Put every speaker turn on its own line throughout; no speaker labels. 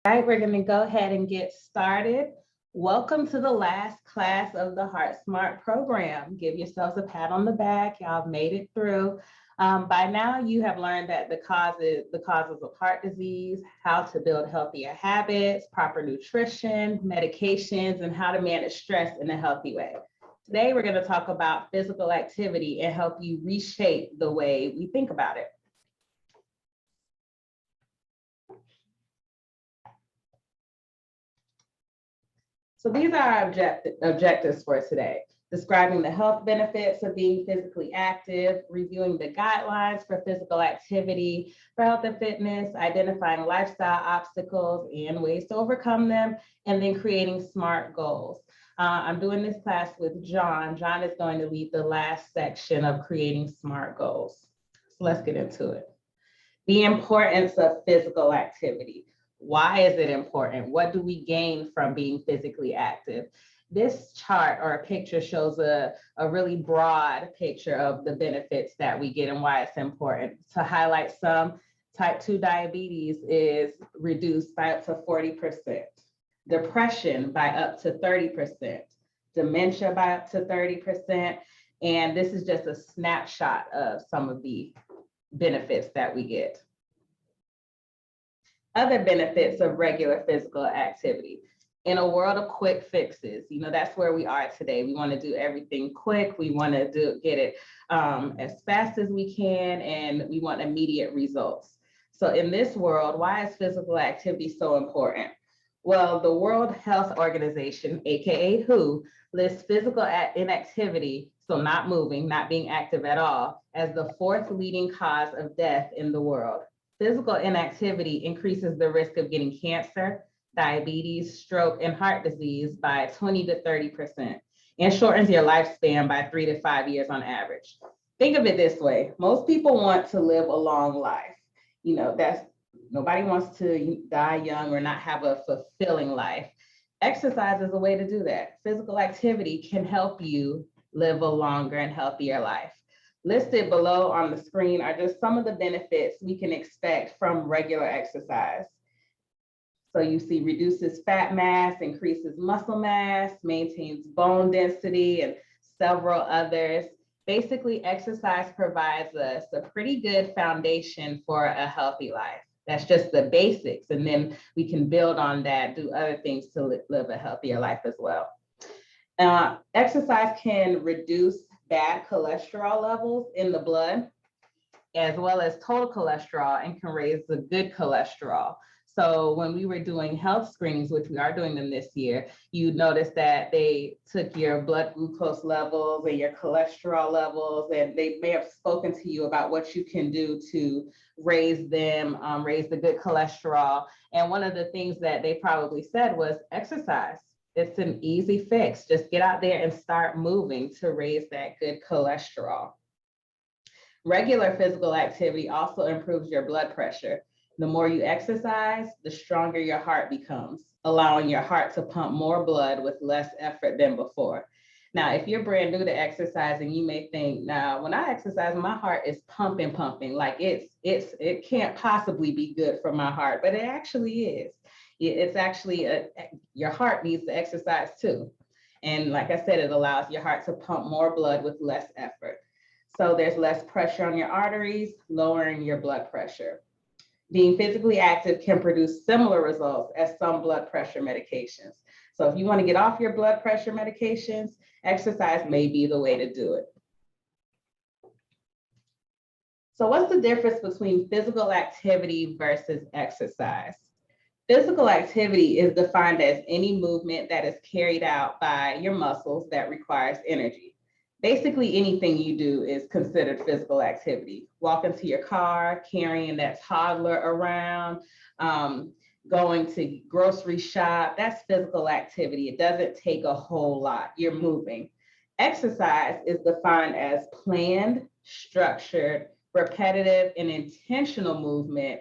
All right, we're going to go ahead and get started. Welcome to the last class of the Heart Smart program. Give yourselves a pat on the back. Y'all have made it through. By now, you have learned that the causes of heart disease, how to build healthier habits, proper nutrition, medications, and how to manage stress in a healthy way. Today, we're going to talk about physical activity and help you reshape the way we think about it. So these are our objectives for today: describing the health benefits of being physically active, reviewing the guidelines for physical activity for health and fitness, identifying lifestyle obstacles and ways to overcome them, and then creating SMART goals. I'm doing this class with John. John is going to lead the last section of creating SMART goals. So let's get into it. The importance of physical activity. Why is it important? What do we gain from being physically active? This chart or a picture shows a really broad picture of the benefits that we get and why it's important. To highlight some, type 2 diabetes is reduced by up to 40%, depression by up to 30%, dementia by up to 30%, and this is just a snapshot of some of the benefits that we get. Other benefits of regular physical activity. In a world of quick fixes, that's where we are today. We want to do everything quick. We want to get it as fast as we can, and we want immediate results. So in this world, why is physical activity so important? Well, the World Health Organization, aka WHO, lists physical inactivity, so not moving, not being active at all, as the 4th leading cause of death in the world. Physical inactivity increases the risk of getting cancer, diabetes, stroke, and heart disease by 20 to 30%, and shortens your lifespan by 3 to 5 years on average. Think of it this way: most people want to live a long life. Nobody wants to die young or not have a fulfilling life. Exercise is a way to do that. Physical activity can help you live a longer and healthier life. Listed below on the screen are just some of the benefits we can expect from regular exercise. So you see reduces fat mass, increases muscle mass, maintains bone density, and several others. Basically, exercise provides us a pretty good foundation for a healthy life. That's just the basics. And then we can build on that, do other things to live a healthier life as well. Exercise can reduce bad cholesterol levels in the blood, as well as total cholesterol, and can raise the good cholesterol. So when we were doing health screenings, which we are doing them this year, you notice that they took your blood glucose levels and your cholesterol levels, and they may have spoken to you about what you can do to raise them, raise the good cholesterol. And one of the things that they probably said was exercise. It's an easy fix. Just get out there and start moving to raise that good cholesterol. Regular physical activity also improves your blood pressure. The more you exercise, the stronger your heart becomes, allowing your heart to pump more blood with less effort than before. Now, if you're brand new to exercising, you may think, now, when I exercise, my heart is pumping, like it can't possibly be good for my heart, but it actually is. It's actually your heart needs to exercise too. And like I said, it allows your heart to pump more blood with less effort. So there's less pressure on your arteries, lowering your blood pressure. Being physically active can produce similar results as some blood pressure medications. So if you want to get off your blood pressure medications, exercise may be the way to do it. So what's the difference between physical activity versus exercise? Physical activity is defined as any movement that is carried out by your muscles that requires energy. Basically, anything you do is considered physical activity. Walking to your car, carrying that toddler around, going to grocery shop, that's physical activity. It doesn't take a whole lot. You're moving. Exercise is defined as planned, structured, repetitive, and intentional movement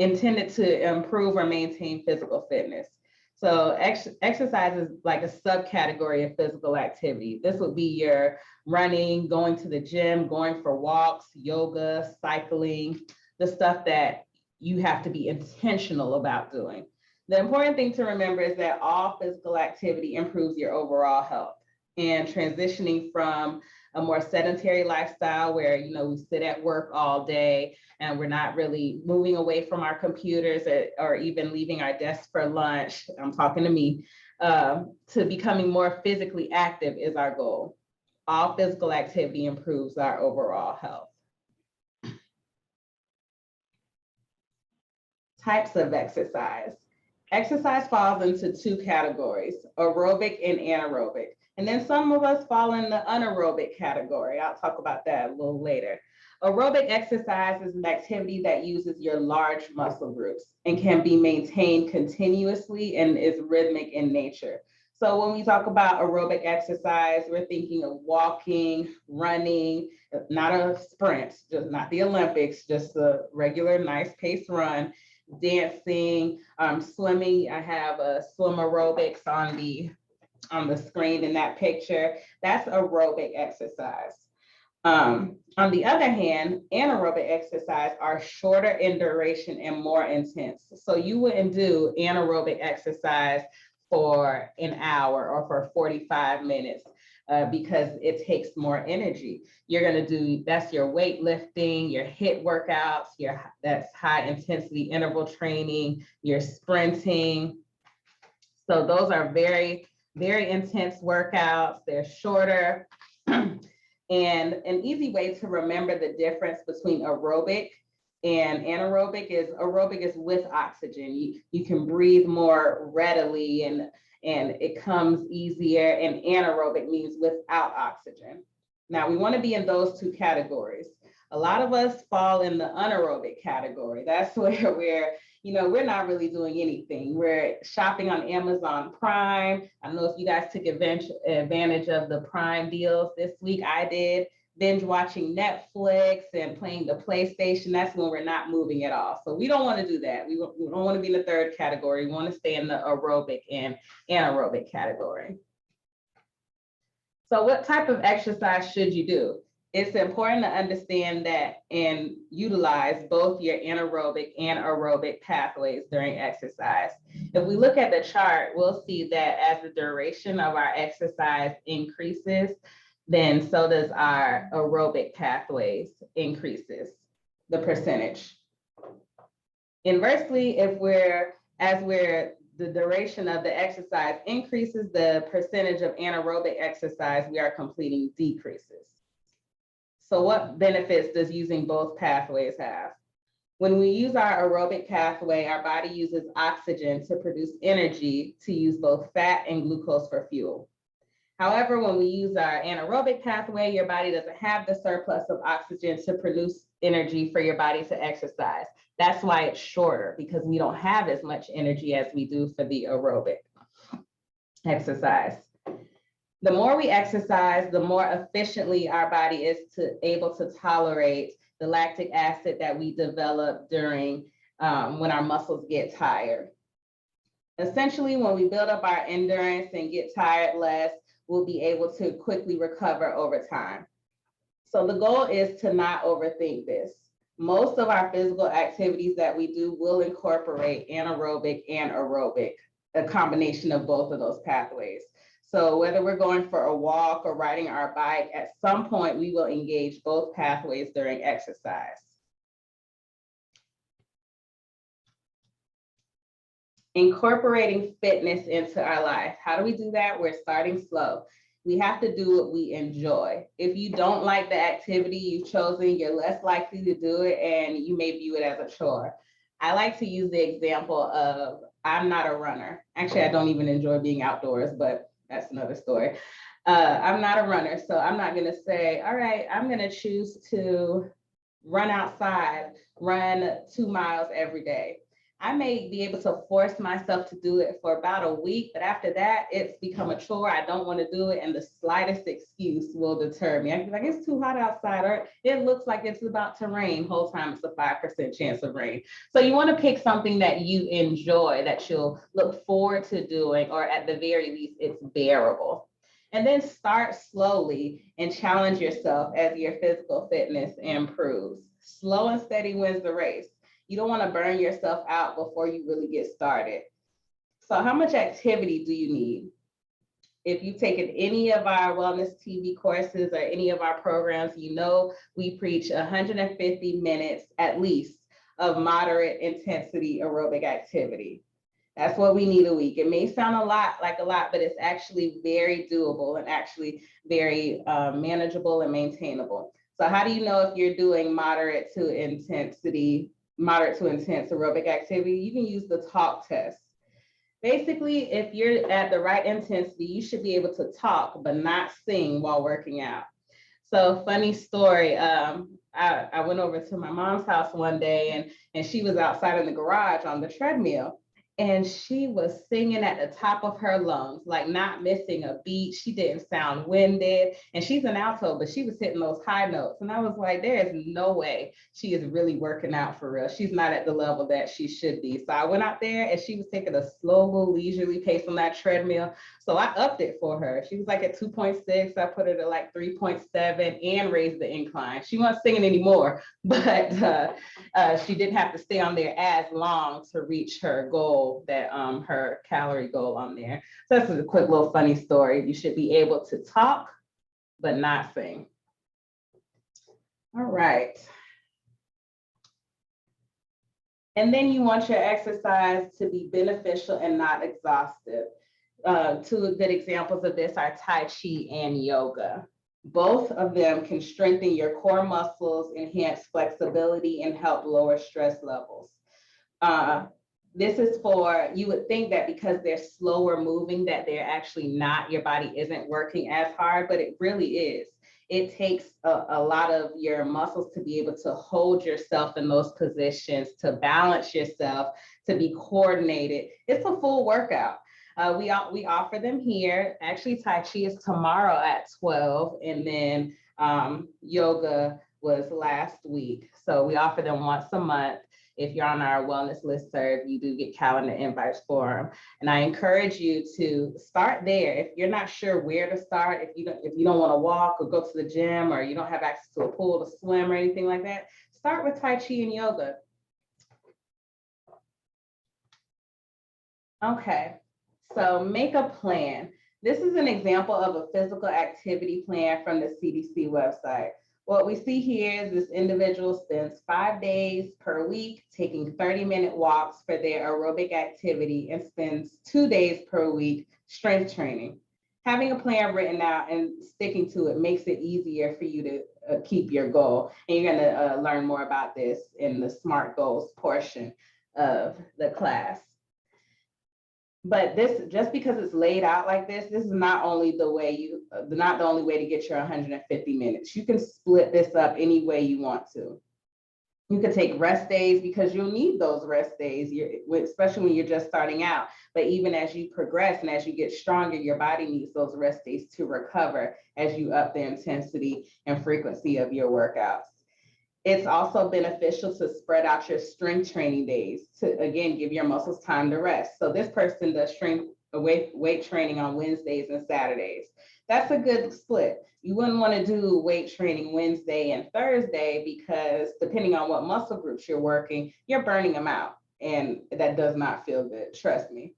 intended to improve or maintain physical fitness. So exercise is like a subcategory of physical activity. This would be your running, going to the gym, going for walks, yoga, cycling, the stuff that you have to be intentional about doing. The important thing to remember is that all physical activity improves your overall health. And transitioning from a more sedentary lifestyle where, we sit at work all day and we're not really moving away from our computers or even leaving our desk for lunch, I'm talking to me, to becoming more physically active is our goal. All physical activity improves our overall health. Types of exercise. Exercise falls into two categories, aerobic and anaerobic. And then some of us fall in the anaerobic category. I'll talk about that a little later. Aerobic exercise is an activity that uses your large muscle groups and can be maintained continuously and is rhythmic in nature. So when we talk about aerobic exercise, we're thinking of walking, running, not a sprint, just not the Olympics, just a regular nice pace run, dancing, swimming. I have a swim aerobics on the screen in that picture. That's aerobic exercise. On the other hand, anaerobic exercise are shorter in duration and more intense. So you wouldn't do anaerobic exercise for an hour or for 45 minutes because it takes more energy. You're gonna do, that's your weightlifting, your HIIT workouts, that's high intensity interval training, your sprinting. So those are very, very intense workouts. They're shorter. And an easy way to remember the difference between aerobic and anaerobic is with oxygen. You can breathe more readily and it comes easier, and anaerobic means without oxygen. Now we want to be in those two categories. A lot of us fall in the anaerobic category. That's where we're not really doing anything. We're shopping on Amazon Prime. I don't know if you guys took advantage of the Prime deals this week. I did. Binge watching Netflix and playing the PlayStation. That's when we're not moving at all. So we don't want to do that. We don't want to be in the third category. We want to stay in the aerobic and anaerobic category. So what type of exercise should you do? It's important to understand that and utilize both your anaerobic and aerobic pathways during exercise. If we look at the chart, we'll see that as the duration of our exercise increases, then so does our aerobic pathways increases, the percentage. Inversely, the duration of the exercise increases, the percentage of anaerobic exercise we are completing decreases. So what benefits does using both pathways have? When we use our aerobic pathway, our body uses oxygen to produce energy to use both fat and glucose for fuel. However, when we use our anaerobic pathway, your body doesn't have the surplus of oxygen to produce energy for your body to exercise. That's why it's shorter, because we don't have as much energy as we do for the aerobic exercise. The more we exercise, the more efficiently our body is able to tolerate the lactic acid that we develop during when our muscles get tired. Essentially, when we build up our endurance and get tired less, we'll be able to quickly recover over time. So the goal is to not overthink this. Most of our physical activities that we do will incorporate anaerobic and aerobic, a combination of both of those pathways. So whether we're going for a walk or riding our bike, at some point we will engage both pathways during exercise. Incorporating fitness into our life. How do we do that? We're starting slow. We have to do what we enjoy. If you don't like the activity you've chosen, you're less likely to do it, and you may view it as a chore. I like to use the example of, I'm not a runner. Actually, I don't even enjoy being outdoors, but that's another story. I'm not a runner, so I'm not gonna say, all right, I'm gonna choose to run outside, run 2 miles every day. I may be able to force myself to do it for about a week, but after that, it's become a chore. I don't want to do it, and the slightest excuse will deter me. I can be like, it's too hot outside, or it looks like it's about to rain. Whole time it's a 5% chance of rain. So you want to pick something that you enjoy, that you'll look forward to doing, or at the very least, it's bearable. And then start slowly and challenge yourself as your physical fitness improves. Slow and steady wins the race. You don't want to burn yourself out before you really get started. So how much activity do you need? If you've taken any of our wellness TV courses or any of our programs, you know we preach 150 minutes at least of moderate intensity aerobic activity. That's what we need a week. It may sound like a lot, but it's actually very doable and actually very manageable and maintainable. So how do you know if you're doing moderate to intense aerobic activity? You can use the talk test. Basically, if you're at the right intensity, you should be able to talk, but not sing while working out. So funny story, I went over to my mom's house one day and she was outside in the garage on the treadmill. And she was singing at the top of her lungs, like not missing a beat. She didn't sound winded. And she's an alto, but she was hitting those high notes. And I was like, there is no way she is really working out for real. She's not at the level that she should be. So I went out there and she was taking a slow, leisurely pace on that treadmill. So I upped it for her. She was like at 2.6. I put it at like 3.7 and raised the incline. She wasn't singing anymore, but she didn't have to stay on there as long to reach her goal, that her calorie goal on there. So that's a quick little funny story. You should be able to talk, but not sing. All right. And then you want your exercise to be beneficial and not exhaustive. Two good examples of this are Tai Chi and yoga. Both of them can strengthen your core muscles, enhance flexibility, and help lower stress levels. This is for, you would think that because they're slower moving, that they're actually not, your body isn't working as hard, but it really is. It takes a lot of your muscles to be able to hold yourself in those positions, to balance yourself, to be coordinated. It's a full workout. We offer them here. Actually, Tai Chi is tomorrow at 12, and then yoga was last week. So we offer them once a month. If you're on our wellness listserv, you do get calendar invites for them. And I encourage you to start there. If you're not sure where to start, if you don't want to walk or go to the gym, or you don't have access to a pool to swim or anything like that, start with Tai Chi and yoga. Okay, so make a plan. This is an example of a physical activity plan from the CDC website. What we see here is this individual spends 5 days per week taking 30-minute walks for their aerobic activity and spends 2 days per week strength training. Having a plan written out and sticking to it makes it easier for you to keep your goal. And you're going to learn more about this in the SMART goals portion of the class. But this, just because it's laid out like this is not only the way not the only way to get your 150 minutes. You can split this up any way you want to. You can take rest days, because you'll need those rest days, especially when you're just starting out. But even as you progress and as you get stronger, your body needs those rest days to recover as you up the intensity and frequency of your workouts. It's also beneficial to spread out your strength training days to, again, give your muscles time to rest. So this person does weight training on Wednesdays and Saturdays. That's a good split. You wouldn't want to do weight training Wednesday and Thursday, because depending on what muscle groups you're working, you're burning them out. And that does not feel good, trust me.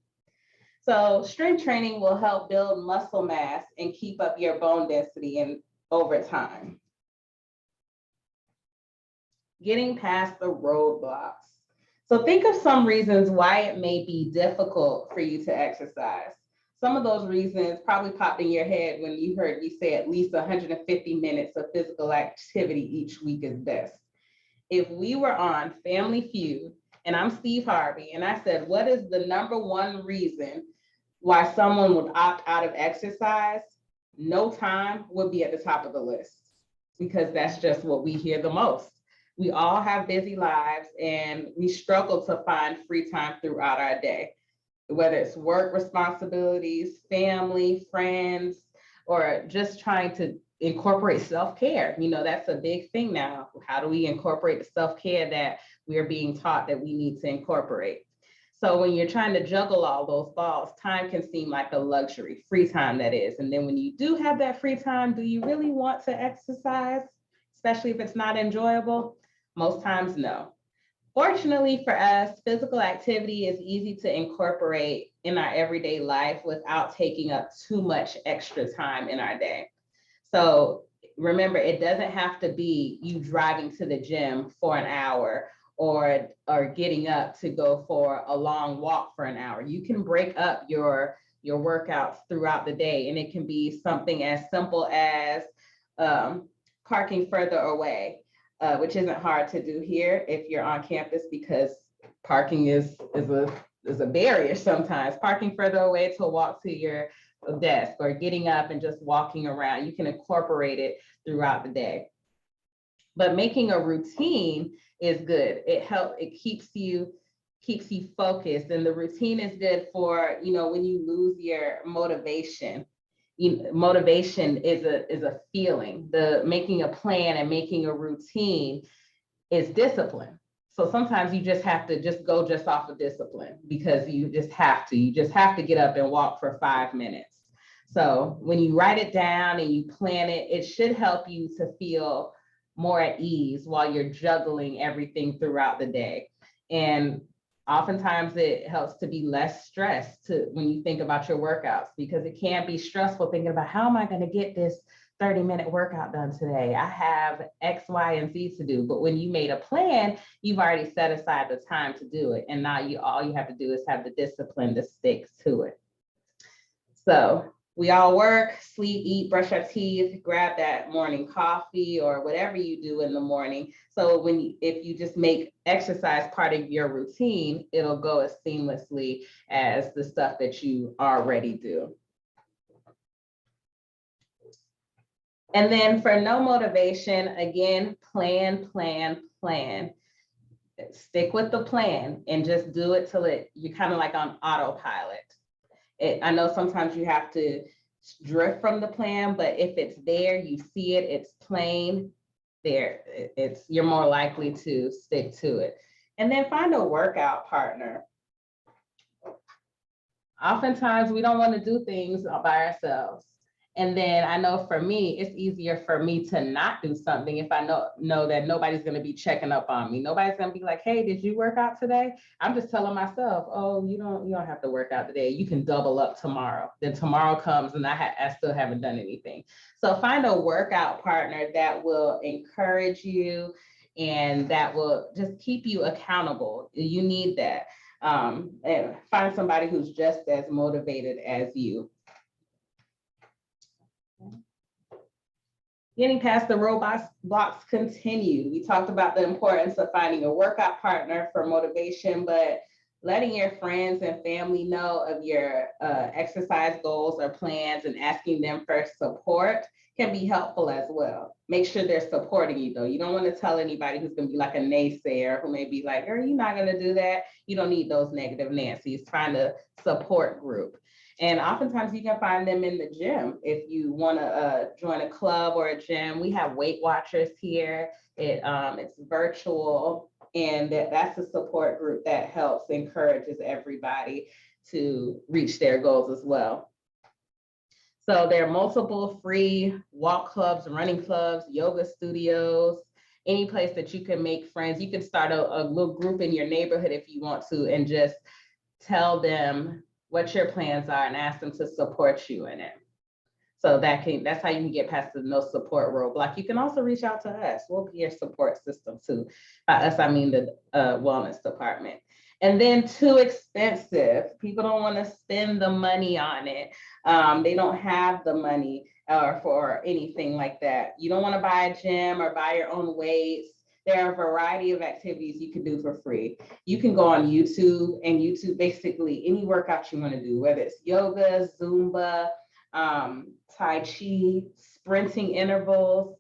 So strength training will help build muscle mass and keep up your bone density over time. Getting past the roadblocks. So think of some reasons why it may be difficult for you to exercise. Some of those reasons probably popped in your head when you heard me say at least 150 minutes of physical activity each week is best. If we were on Family Feud and I'm Steve Harvey and I said, what is the #1 reason why someone would opt out of exercise? No time would be at the top of the list, because that's just what we hear the most. We all have busy lives and we struggle to find free time throughout our day, whether it's work responsibilities, family, friends, or just trying to incorporate self-care. You know, that's a big thing now. How do we incorporate the self-care that we're being taught that we need to incorporate? So when you're trying to juggle all those balls, time can seem like a luxury, free time that is. And then when you do have that free time, do you really want to exercise, especially if it's not enjoyable? Most times, no. Fortunately for us, physical activity is easy to incorporate in our everyday life without taking up too much extra time in our day. So remember, it doesn't have to be you driving to the gym for an hour or getting up to go for a long walk for an hour. You can break up your workouts throughout the day, and it can be something as simple as parking further away, which isn't hard to do here if you're on campus, because parking is a barrier sometimes. Parking further away to walk to your desk, or getting up and just walking around. You can incorporate it throughout the day. But making a routine is good. It keeps you focused, and the routine is good for, when you lose your motivation. Motivation is a feeling. The making a plan and making a routine is discipline. So sometimes you just have to just go off of discipline, because you just have to get up and walk for 5 minutes. So when you write it down and you plan it, it should help you to feel more at ease while you're juggling everything throughout the day. And oftentimes it helps to be less stressed when you think about your workouts, because it can be stressful thinking about, how am I going to get this 30-minute workout done today? I have X, Y, and Z to do. But when you made a plan, you've already set aside the time to do it. And now all you have to do is have the discipline to stick to it. So we all work, sleep, eat, brush our teeth, grab that morning coffee or whatever you do in the morning. So if you just make exercise part of your routine, it'll go as seamlessly as the stuff that you already do. And then for no motivation, again, plan. Stick with the plan and just do it till you're kind of like on autopilot. I know sometimes you have to drift from the plan, but if it's there, you see it, it's plain there, you're more likely to stick to it. And then find a workout partner. Oftentimes we don't want to do things by ourselves. And then I know for me, it's easier for me to not do something if I know that nobody's going to be checking up on me. Nobody's going to be like, hey, did you work out today? I'm just telling myself, oh, you don't have to work out today. You can double up tomorrow. Then tomorrow comes and I still haven't done anything. So find a workout partner that will encourage you and that will just keep you accountable. You need that. And find somebody who's just as motivated as you. Getting past the roadblocks continued. We talked about the importance of finding a workout partner for motivation, but letting your friends and family know of your exercise goals or plans and asking them for support can be helpful as well. Make sure they're supporting you though. You don't want to tell anybody who's going to be like a naysayer who may be like, are you not going to do that? You don't need those negative Nancy's. Find a support group. And oftentimes you can find them in the gym. If you want to join a club or a gym, we have Weight Watchers here. It's virtual, and that's a support group that helps, encourages everybody to reach their goals as well. So there are multiple free walk clubs, running clubs, yoga studios, any place that you can make friends. You can start a little group in your neighborhood if you want to, and just tell them what your plans are and ask them to support you in it. So that's how you can get past the no support roadblock. You can also reach out to us. We'll be your support system too. By us, I mean the wellness department. And then too expensive. People don't want to spend the money on it. They don't have the money for anything like that. You don't want to buy a gym or buy your own weights. There are a variety of activities you can do for free. You can go on YouTube, and YouTube basically any workout you want to do, whether it's yoga, Zumba, Tai Chi, sprinting intervals,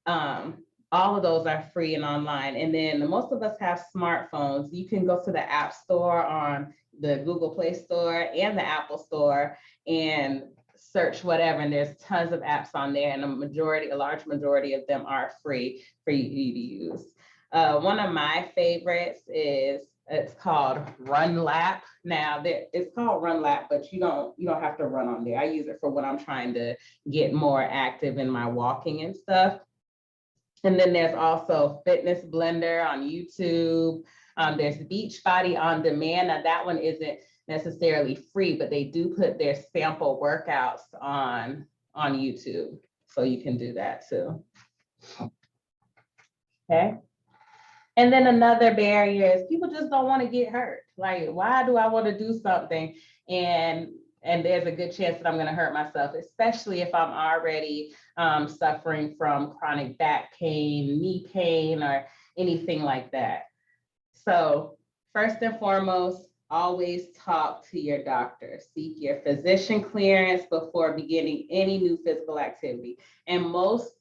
all of those are free and online. And then most of us have smartphones. You can go to the App Store on the Google Play Store and the Apple Store and search whatever, and there's tons of apps on there, and a large majority of them are free for you to use. One of my favorites it's called RunLap. Now it's called RunLap, but you don't have to run on there. I use it for when I'm trying to get more active in my walking and stuff. And then there's also Fitness Blender on YouTube. There's Beachbody on demand. Now that one isn't necessarily free, but they do put their sample workouts on YouTube. So you can do that too. Okay. And then another barrier is people just don't want to get hurt. Like, why do I want to do something? And there's a good chance that I'm going to hurt myself, especially if I'm already suffering from chronic back pain, knee pain, or anything like that. So first and foremost, always talk to your doctor. Seek your physician clearance before beginning any new physical activity. And most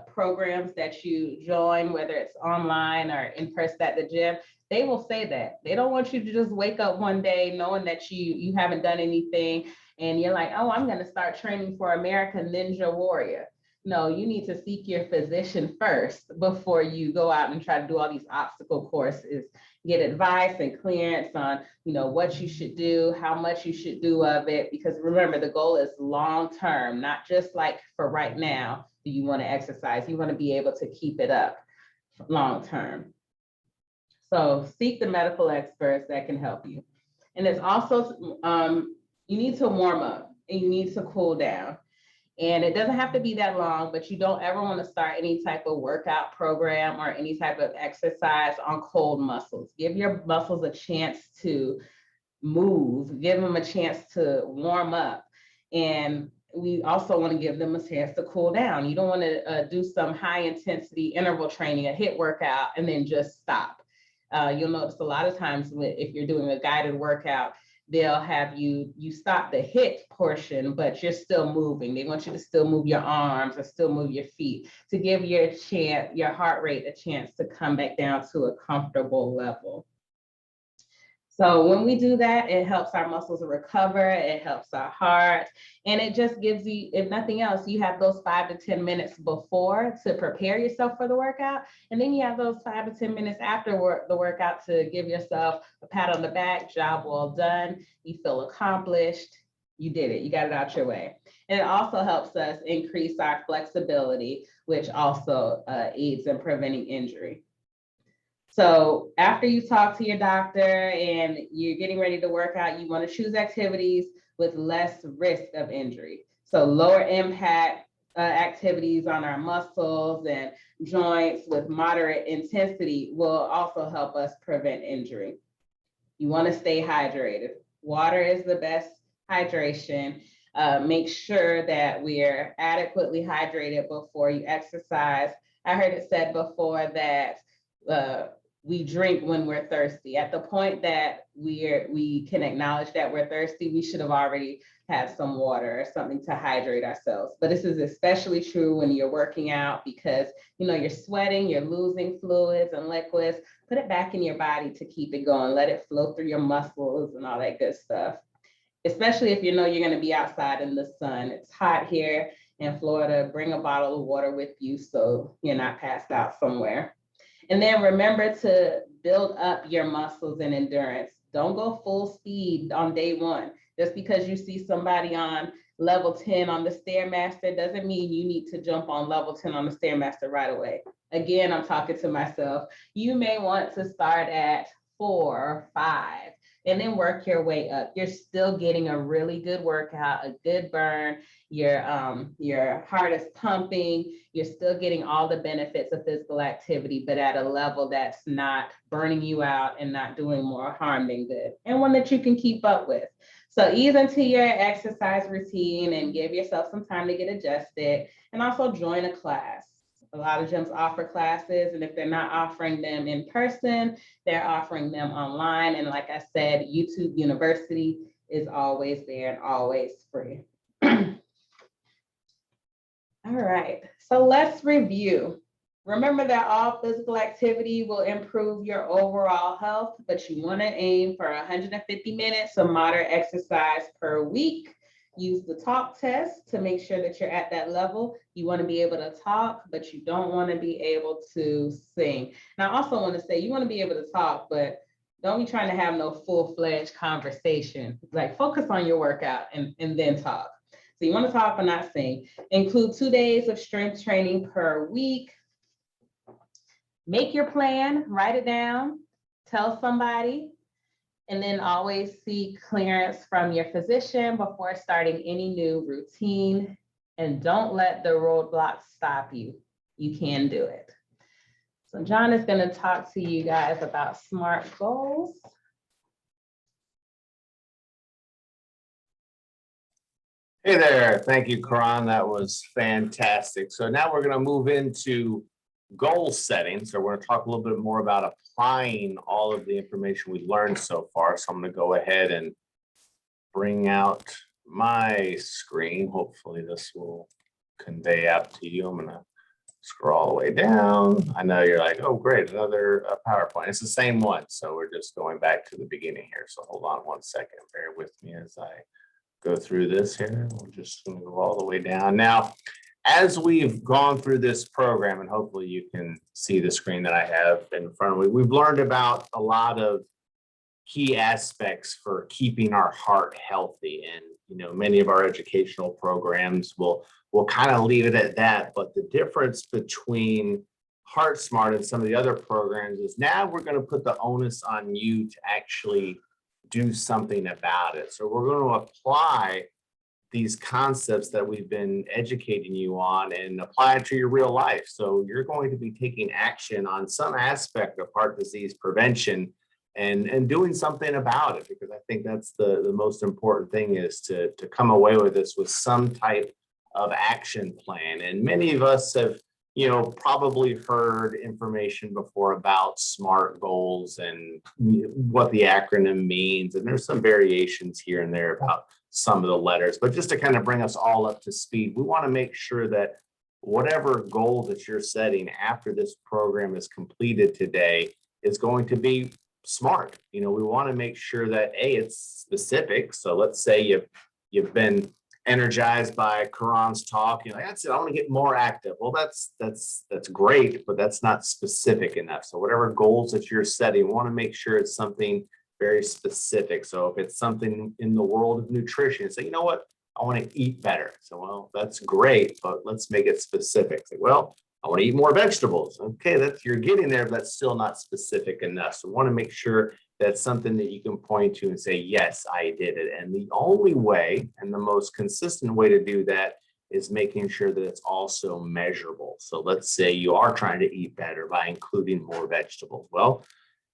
programs that you join, whether it's online or in person at the gym, they will say that. They don't want you to just wake up one day knowing that you haven't done anything and you're like, oh, I'm going to start training for American Ninja Warrior. No, you need to seek your physician first before you go out and try to do all these obstacle courses. Get advice and clearance on, what you should do, how much you should do of it. Because remember, the goal is long-term, not just like for right now, do you want to exercise? You want to be able to keep it up long-term. So seek the medical experts that can help you. And it's also, you need to warm up and you need to cool down. And it doesn't have to be that long, but you don't ever want to start any type of workout program or any type of exercise on cold muscles. Give your muscles a chance to move, give them a chance to warm up. And we also want to give them a chance to cool down. You don't want to do some high intensity interval training, a HIIT workout, and then just stop. You'll notice a lot of times if you're doing a guided workout, they'll have you stop the HIIT portion, but you're still moving. They want you to still move your arms or still move your feet to give your heart rate a chance to come back down to a comfortable level. So when we do that, it helps our muscles recover, it helps our heart, and it just gives you, if nothing else, you have those 5 to 10 minutes before to prepare yourself for the workout. And then you have those 5 to 10 minutes after the workout to give yourself a pat on the back, job well done, you feel accomplished, you did it, you got it out your way. And it also helps us increase our flexibility, which also aids in preventing injury. So after you talk to your doctor and you're getting ready to work out, you want to choose activities with less risk of injury. So lower impact activities on our muscles and joints with moderate intensity will also help us prevent injury. You want to stay hydrated. Water is the best hydration. Make sure that we're adequately hydrated before you exercise. I heard it said before that we drink when we're thirsty. At the point that we can acknowledge that we're thirsty, we should have already had some water or something to hydrate ourselves. But this is especially true when you're working out because you're sweating, you're losing fluids and liquids. Put it back in your body to keep it going. Let it flow through your muscles and all that good stuff. Especially if you're going to be outside in the sun. It's hot here in Florida. Bring a bottle of water with you so you're not passed out somewhere. And then remember to build up your muscles and endurance. Don't go full speed on day one. Just because you see somebody on level 10 on the Stairmaster doesn't mean you need to jump on level 10 on the Stairmaster right away. Again, I'm talking to myself. You may want to start at 4 or 5 and then work your way up. You're still getting a really good workout, a good burn. Your heart is pumping. You're still getting all the benefits of physical activity, but at a level that's not burning you out and not doing more harm than good, and one that you can keep up with. So ease into your exercise routine and give yourself some time to get adjusted, and also join a class. A lot of gyms offer classes, and if they're not offering them in person, they're offering them online. And like I said, YouTube University is always there and always free. All right, so let's review. Remember that all physical activity will improve your overall health, but you want to aim for 150 minutes of moderate exercise per week. Use the talk test to make sure that you're at that level. You want to be able to talk, but you don't want to be able to sing. And I also want to say you want to be able to talk, but don't be trying to have no full-fledged conversation. Like focus on your workout and then talk. So you want to talk but not sing. Include 2 days of strength training per week. Make your plan, write it down, tell somebody, And then always seek clearance from your physician before starting any new routine. And don't let the roadblocks stop you. You can do it. So John is going to talk to you guys about SMART goals.
Hey there. Thank you, Karan. That was fantastic. So now we're going to move into goal setting. So we're going to talk a little bit more about applying all of the information we've learned so far. So I'm going to go ahead and bring out my screen. Hopefully this will convey out to you. I'm going to scroll all the way down. I know you're like, oh, great, another PowerPoint. It's the same one. So we're just going back to the beginning here. So hold on one second. Bear with me as I go through this here. We're just going to go all the way down. Now, as we've gone through this program, and hopefully you can see the screen that I have in front of me, we've learned about a lot of key aspects for keeping our heart healthy. And, you know, many of our educational programs will kind of leave it at that. But the difference between Heart Smart and some of the other programs is now we're going to put the onus on you to actually do something about it. So we're going to apply these concepts that we've been educating you on and apply it to your real life. So you're going to be taking action on some aspect of heart disease prevention and doing something about it, because I think that's the most important thing, is to come away with this with some type of action plan. And many of us have, you know, probably heard information before about SMART goals and what the acronym means. And there's some variations here and there about some of the letters, but just to kind of bring us all up to speed, we want to make sure that whatever goal that you're setting after this program is completed today is going to be SMART. You know, we want to make sure that it's specific. So let's say you've been energized by Karan's talk. You're like, that's it, I want to get more active. Well, that's great, but that's not specific enough. So whatever goals that you're setting, we want to make sure it's something very specific. So if it's something in the world of nutrition, say, you know what, I want to eat better. So, well, that's great, but let's make it specific. Say, well, I want to eat more vegetables. Okay, you're getting there, but that's still not specific enough. So we want to make sure that's something that you can point to and say, yes, I did it. And the only way and the most consistent way to do that is making sure that it's also measurable. So let's say you are trying to eat better by including more vegetables. Well,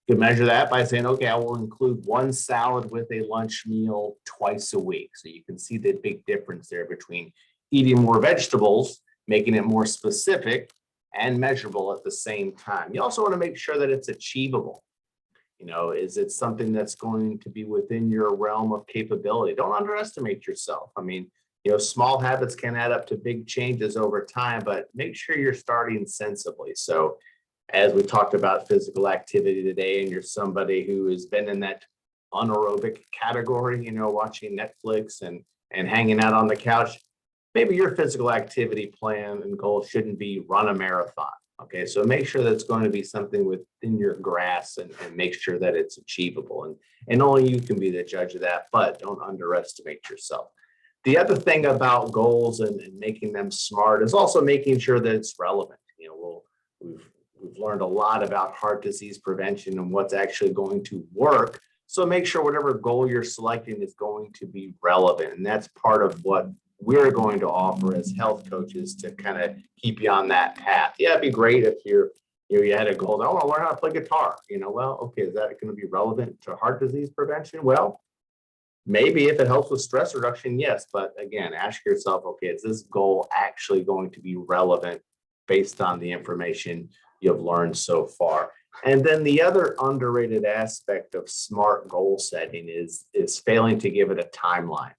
you can measure that by saying, okay, I will include one salad with a lunch meal twice a week. So you can see the big difference there between eating more vegetables, making it more specific and measurable at the same time. You also want to make sure that it's achievable. You know, is it something that's going to be within your realm of capability? Don't underestimate yourself. I mean, you know, small habits can add up to big changes over time, but make sure you're starting sensibly. So as we talked about physical activity today, and you're somebody who has been in that anaerobic category, you know, watching Netflix and hanging out on the couch, maybe your physical activity plan and goal shouldn't be run a marathon. Okay, so make sure that's going to be something within your grasp and make sure that it's achievable. And only you can be the judge of that, but don't underestimate yourself. The other thing about goals and making them SMART is also making sure that it's relevant. You know, we've learned a lot about heart disease prevention and what's actually going to work. So make sure whatever goal you're selecting is going to be relevant. And that's part of what we're going to offer as health coaches to kind of keep you on that path. Yeah, it'd be great if you had a goal. I want to learn how to play guitar. You know, well, okay, is that going to be relevant to heart disease prevention? Well, maybe if it helps with stress reduction, yes. But again, ask yourself, okay, is this goal actually going to be relevant based on the information you've learned so far? And then the other underrated aspect of SMART goal setting is failing to give it a timeline.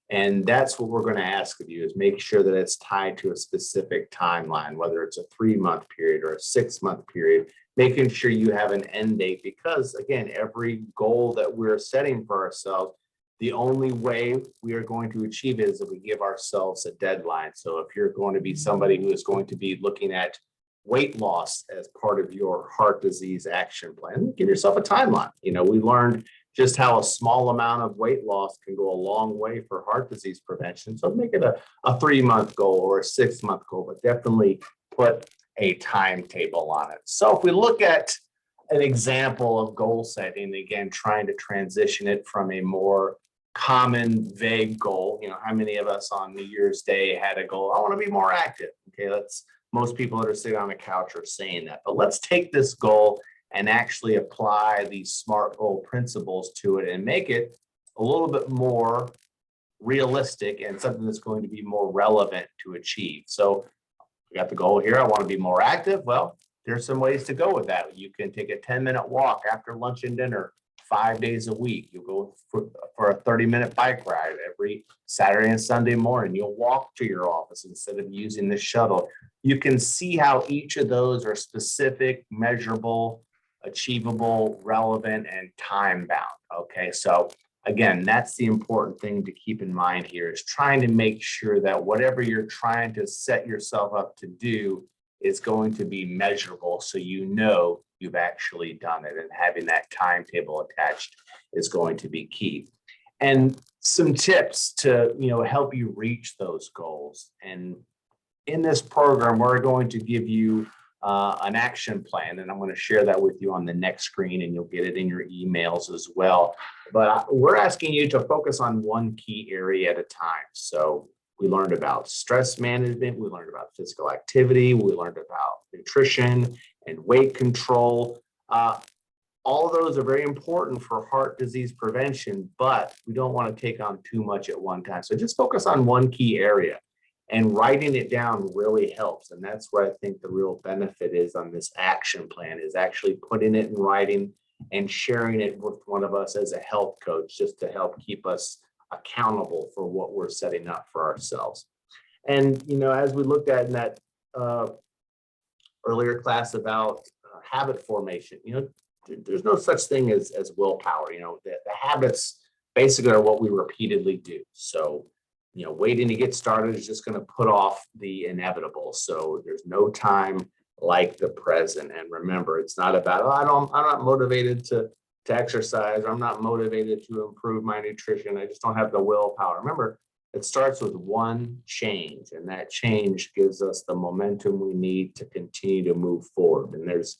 And that's what we're going to ask of you, is make sure that it's tied to a specific timeline, whether it's a 3-month period or a 6-month period, making sure you have an end date, because again, every goal that we're setting for ourselves, the only way we are going to achieve it is if we give ourselves a deadline. So if you're going to be somebody who is going to be looking at weight loss as part of your heart disease action plan, give yourself a timeline. You know, we learned just how a small amount of weight loss can go a long way for heart disease prevention. So make it a 3-month goal or a 6-month goal, but definitely put a timetable on it. So if we look at an example of goal setting, again, trying to transition it from a more common vague goal. How many of us on New Year's Day had a goal? I want to be more active. Okay, that's most people that are sitting on the couch are saying that. But let's take this goal and actually apply these SMART goal principles to it and make it a little bit more realistic and something that's going to be more relevant to achieve. So we got the goal here. I want to be more active. Well, there's some ways to go with that. You can take a 10-minute walk after lunch and dinner 5 days a week. You'll go for a 30-minute bike ride every Saturday and Sunday morning. You'll walk to your office instead of using the shuttle. You can see how each of those are specific, measurable, achievable, relevant, and time bound. Okay, so again, that's the important thing to keep in mind here is trying to make sure that whatever you're trying to set yourself up to do is going to be measurable so you know you've actually done it, and having that timetable attached is going to be key. And some tips to help you reach those goals. And in this program, we're going to give you an action plan, and I'm going to share that with you on the next screen, and you'll get it in your emails as well. But we're asking you to focus on one key area at a time. So we learned about stress management, we learned about physical activity, we learned about nutrition and weight control. All of those are very important for heart disease prevention, but we don't want to take on too much at one time. So just focus on one key area. And writing it down really helps. And that's where I think the real benefit is on this action plan, is actually putting it in writing and sharing it with one of us as a health coach, just to help keep us accountable for what we're setting up for ourselves. And, as we looked at in that earlier class about habit formation, there's no such thing as willpower. The habits basically are what we repeatedly do. So waiting to get started is just going to put off the inevitable. So there's no time like the present. And remember, it's not about, I'm not motivated to exercise, or I'm not motivated to improve my nutrition. I just don't have the willpower. Remember, it starts with one change, and that change gives us the momentum we need to continue to move forward. And there's,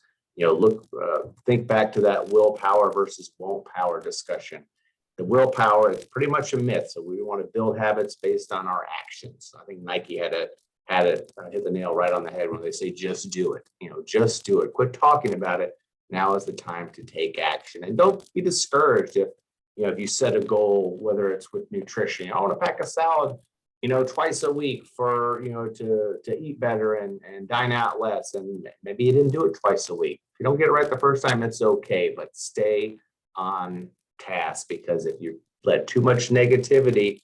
think back to that willpower versus won't power discussion. The willpower is pretty much a myth. So we want to build habits based on our actions. I think Nike had it hit the nail right on the head when they say, just do it. Just do it. Quit talking about it. Now is the time to take action. And don't be discouraged if you set a goal, whether it's with nutrition. I want to pack a salad, twice a week for, to eat better and dine out less. And maybe you didn't do it twice a week. If you don't get it right the first time, it's okay, but stay on task, because if you let too much negativity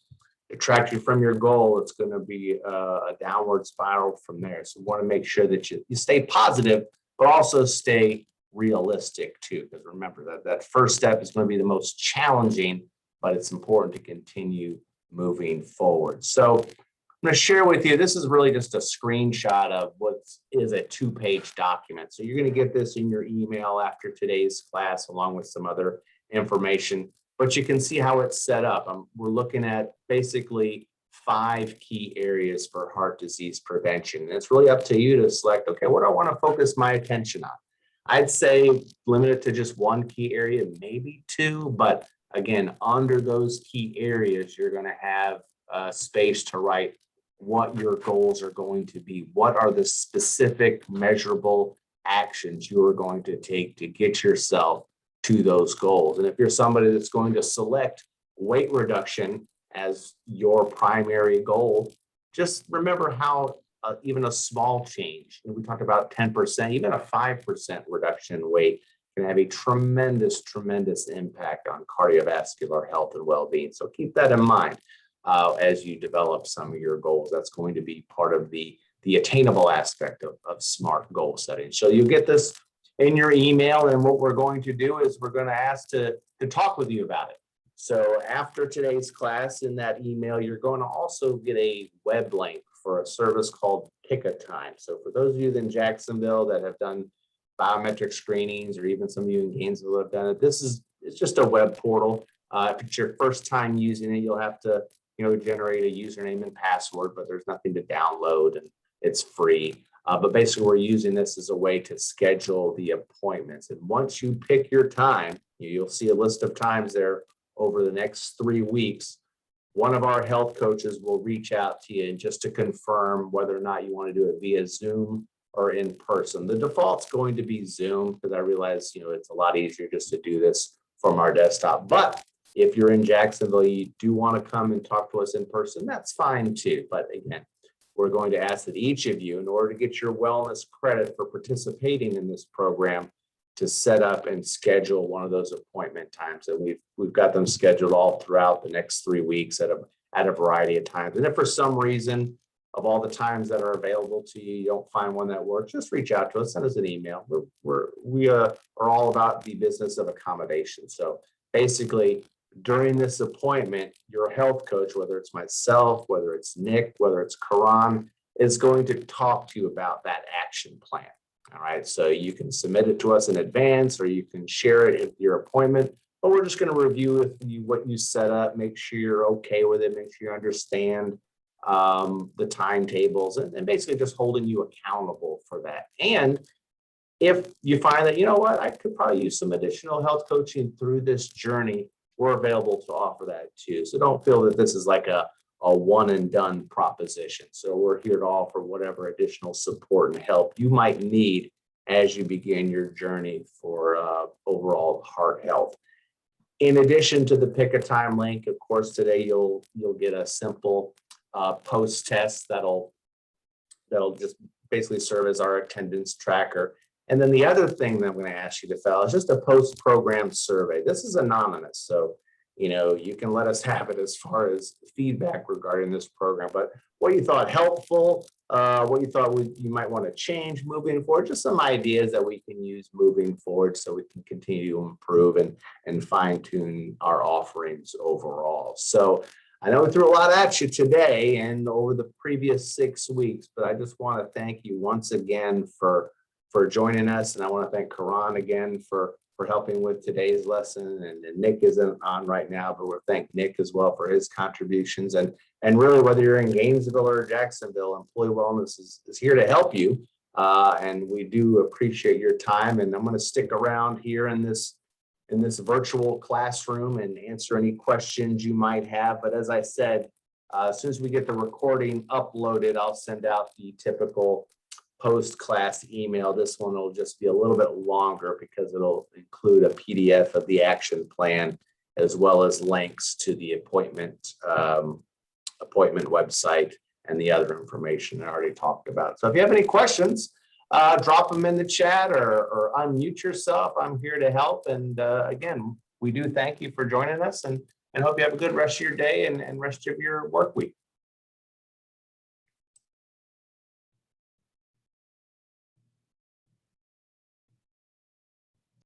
detract you from your goal, it's going to be a downward spiral from there. So we want to make sure that you stay positive, but also stay realistic too, because remember that first step is going to be the most challenging, but it's important to continue moving forward. So I'm going to share with you, this is really just a screenshot of what is a 2-page document. So you're going to get this in your email after today's class, along with some other information, but you can see how it's set up. We're looking at basically 5 key areas for heart disease prevention. And it's really up to you to select, okay, what do I want to focus my attention on? I'd say limit it to just one key area, maybe 2, but again, under those key areas, you're going to have space to write what your goals are going to be. What are the specific measurable actions you are going to take to get yourself to those goals? And if you're somebody that's going to select weight reduction as your primary goal, just remember how even a small change, and we talked about 10%, even a 5% reduction in weight can have a tremendous impact on cardiovascular health and well-being. So keep that in mind as you develop some of your goals. That's going to be part of the attainable aspect of SMART goal setting. So you get this in your email, and what we're going to do is we're going to ask to talk with you about it. So after today's class, in that email, you're going to also get a web link for a service called Pick a Time. So for those of you in Jacksonville that have done biometric screenings, or even some of you in Gainesville have done it, it's just a web portal. If it's your first time using it, you'll have to generate a username and password, but there's nothing to download, and it's free. But basically, we're using this as a way to schedule the appointments. And once you pick your time, you'll see a list of times there over the next 3 weeks. One of our health coaches will reach out to you just to confirm whether or not you want to do it via Zoom or in person. The default's going to be Zoom because I realize, it's a lot easier just to do this from our desktop. But if you're in Jacksonville, you do want to come and talk to us in person, that's fine too. But again, we're going to ask that each of you, in order to get your wellness credit for participating in this program, to set up and schedule one of those appointment times. And we've got them scheduled all throughout the next 3 weeks at a variety of times. And if for some reason of all the times that are available to you, you don't find one that works, just reach out to us, send us an email. We are all about the business of accommodation. So basically, during this appointment, your health coach, whether it's myself, whether it's Nick, whether it's Karan, is going to talk to you about that action plan. All right, so you can submit it to us in advance or you can share it at your appointment, but we're just going to review with you what you set up, make sure you're okay with it, make sure you understand the timetables, and basically just holding you accountable for that. And if you find that, I could probably use some additional health coaching through this journey, we're available to offer that too. So don't feel that this is like a one and done proposition. So we're here to offer whatever additional support and help you might need as you begin your journey for overall heart health. In addition to the pick a time link, of course, today you'll get a simple post test that'll just basically serve as our attendance tracker. And then the other thing that I'm going to ask you to fill is just a post-program survey. This is anonymous, so you can let us have it as far as feedback regarding this program. But what you thought helpful, what you thought you might want to change moving forward, just some ideas that we can use moving forward so we can continue to improve and fine-tune our offerings overall. So I know we threw a lot at you today and over the previous 6 weeks, but I just want to thank you once again for joining us. And I want to thank Karan again for helping with today's lesson. And Nick isn't on right now, but we'll thank Nick as well for his contributions. And really, whether you're in Gainesville or Jacksonville, Employee Wellness is here to help you. And we do appreciate your time. And I'm going to stick around here in this virtual classroom and answer any questions you might have. But as I said, as soon as we get the recording uploaded, I'll send out the typical post-class email. This one will just be a little bit longer because it'll include a PDF of the action plan as well as links to the appointment website and the other information I already talked about. So if you have any questions, drop them in the chat or unmute yourself. I'm here to help. And again, we do thank you for joining us and hope you have a good rest of your day and rest of your work week.